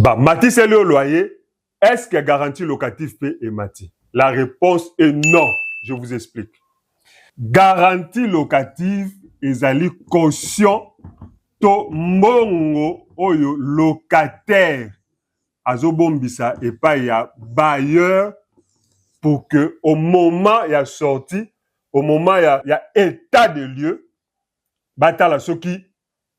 Mati, c'est le loyer. Est-ce que garantie locative peut et Mati? La réponse est non. Je vous explique. Garantie locative, ezali caution to mbongo oyo locataire azobombisa et pas ya bailleur pour que au moment il y a sorti, au moment il y a état de lieu, batala soki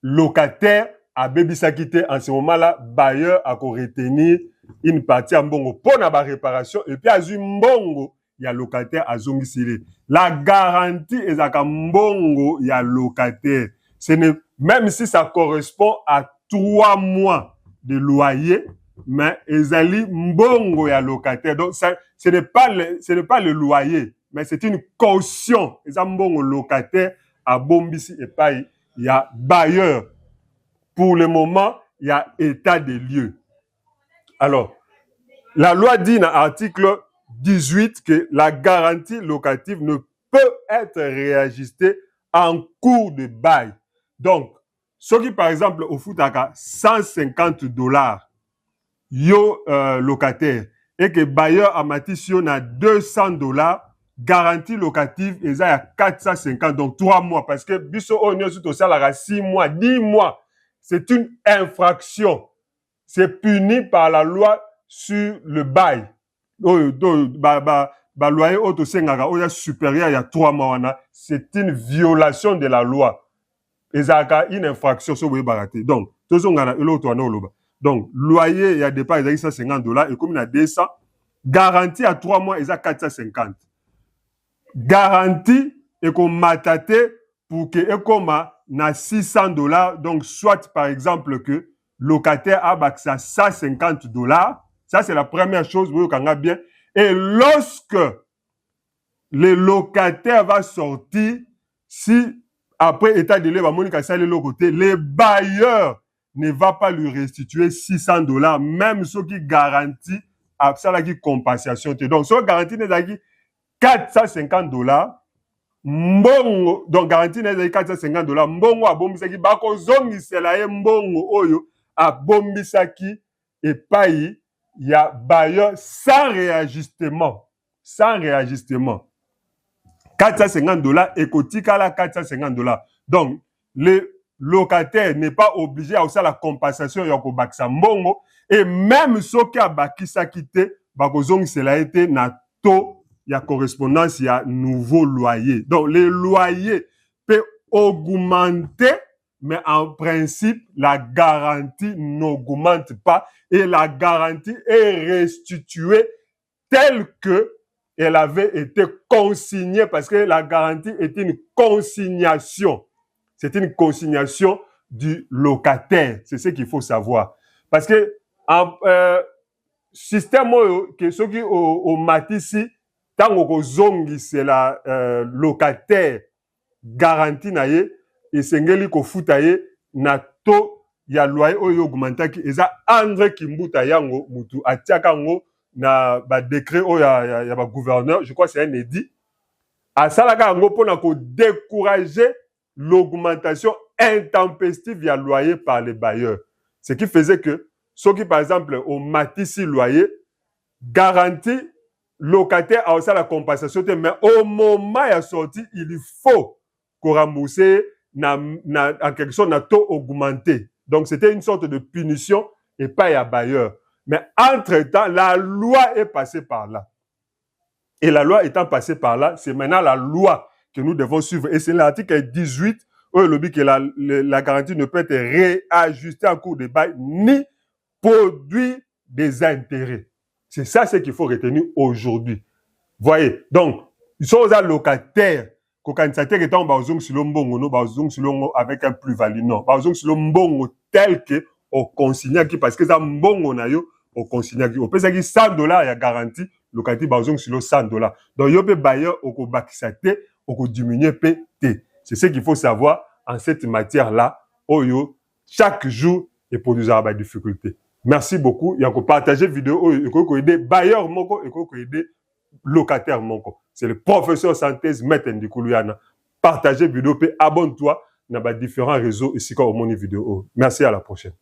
locataire a bebisa quitté en ce moment-là, bailleur a retenir une partie en mbongo pour la réparation et puis à mbongo il y a locataire à zongisile. La garantie est à mbongo il y a locataire. Ce n'est même si ça correspond à 3 mois de loyer, mais ezali mbongo il y a locataire. Donc ça, ce n'est pas le loyer, mais c'est une caution. Ezali mbongo locataire à bombisi et pas il y a bailleur. Pour le moment, il y a état de lieu. Alors, la loi dit dans l'article 18 que la garantie locative ne peut être réajustée en cours de bail. Donc, ce qui, par exemple, au foot à $150, yo locataire, et que bailleur a matissé à $200, garantie locative est à 450, donc 3 mois, parce que biso on est au salaire 6 mois, 10 mois. C'est une infraction. C'est puni par la loi sur le bail. Loyer auto sengaka oya supérieur il y a 3 mois. C'est une violation de la loi. Et ça a une infraction sur le baraté. Donc, loyer il y a départ il y a $150 et comme il y a 200, garantie à 3 mois il y a 450. Garantie et qu'on matate pour que et comme na $600, donc soit par exemple que locataire a accès à $150, ça c'est la première chose, vous voyez bien. Et lorsque le locataire va sortir, si après état de lieu, le bailleur ne va pas lui restituer $600, même ce qui garantit à ça la compensation. Donc, ce qui garantit $450, mbongo donc garantie na $450 mbongo abombisaki bako zongisela ye mbongo oyo abombisaki epai ya bailleur sans réajustement $450 ekotikala $450. Donc le locataire n'est pas obligé à faire la compensation ya kobakisa mbongo et même soki abakisaki te bako zongisela ete na to il y a correspondance, il y a nouveau loyer. Donc, le loyer peut augmenter, mais en principe, la garantie n'augmente pas et la garantie est restituée telle que elle avait été consignée parce que la garantie est une consignation. C'est une consignation du locataire. C'est ce qu'il faut savoir. Parce que, système que ceux qui au matisi, tant que zongi c'est la locataire garantie na ye et sengeli ko futaye na to ya loyer oyo augmentaki eza André Kimbuta yango mutu atiaka ngo na ba décret oyo ya ba gouverneur, je crois c'est un édit asalaka ngo pona ko décourager l'augmentation intempestive ya loyer par les bailleurs, ce qui faisait que ceux qui par exemple au matisi loyer garantie locataire a aussi la compensation, mais au moment il a sorti, il faut qu'on rembourse en quelque sorte na taux augmenté. Donc c'était une sorte de punition et pas à bailleur. Mais entre-temps, la loi est passée par là. Et la loi étant passée par là, c'est maintenant la loi que nous devons suivre. Et c'est l'article 18 où il dit que la garantie ne peut être réajustée en cours de bail ni produire des intérêts. C'est ça ce qu'il faut retenir aujourd'hui. Voyez, donc, ils sont aux locataires. Avec un plus-value. Non, tel que au consigne parce que ça mbongo na yo au consigne au pesa ki $100 ya garantie locative bazong sur $100. Donc yo pe bailleur au bakisa te au diminuer PT. C'est ce qu'il faut savoir en cette matière là. Oyo chaque jour et produisera des difficultés. Merci beaucoup. Il y a qu'on partager vidéo, il faut aider bailleur moko, il faut aider locataire moko. C'est le professeur Santés Maître Ndikouluyana. Partagez vidéo, puis abonne-toi dans les différents réseaux ici comme mon vidéo. Merci, à la prochaine.